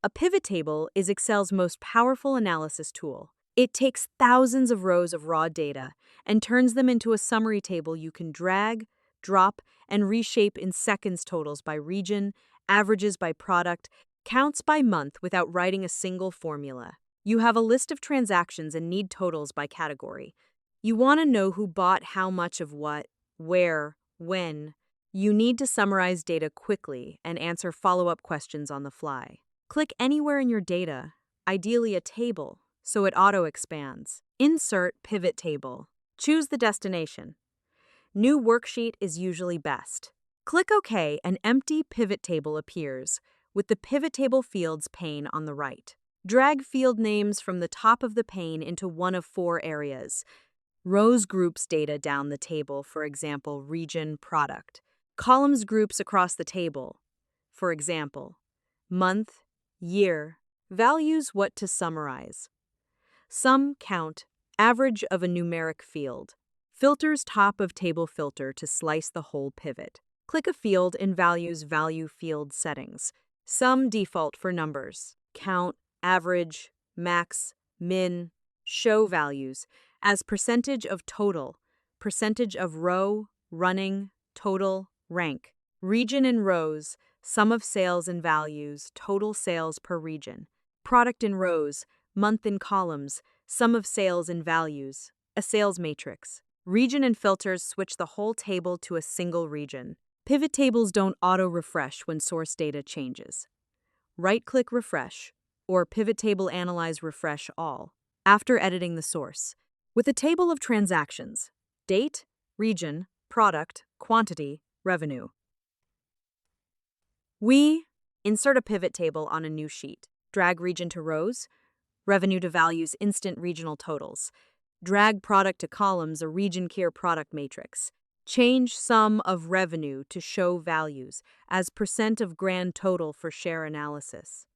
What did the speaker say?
A pivot table is Excel's most powerful analysis tool. It takes thousands of rows of raw data and turns them into a summary table you can drag, drop, and reshape in seconds totals by region, averages by product, counts by month without writing a single formula. You have a list of transactions and need totals by category. You want to know who bought how much of what, where, when. You need to summarize data quickly and answer follow-up questions on the fly. Click anywhere in your data, ideally a table, so it auto-expands. Insert Pivot Table. Choose the destination. New Worksheet is usually best. Click OK, an empty Pivot Table appears, with the PivotTable Fields pane on the right. Drag field names from the top of the pane into one of four areas. Rows groups data down the table, for example, region, product. Columns groups across the table, for example, month, year. Values what to summarize. Sum, count, average of a numeric field. Filters top of table filter to slice the whole pivot. Click a field in values value field settings. Sum default for numbers. Count, average, max, min. Show values as percentage of total, percentage of row, running, total, rank. Region in rows, sum of sales in values, total sales per region. Product in rows, month in columns, sum of sales in values, a sales matrix. Region and filters switch the whole table to a single region. Pivot tables don't auto-refresh when source data changes. Right-click Refresh, or Pivot Table Analyze Refresh All, after editing the source. With a table of transactions, date, region, product, quantity, revenue. We insert a pivot table on a new sheet. Drag region to rows, revenue to values instant regional totals. Drag product to columns, a region tier product matrix. Change sum of revenue to show values as percent of grand total for share analysis.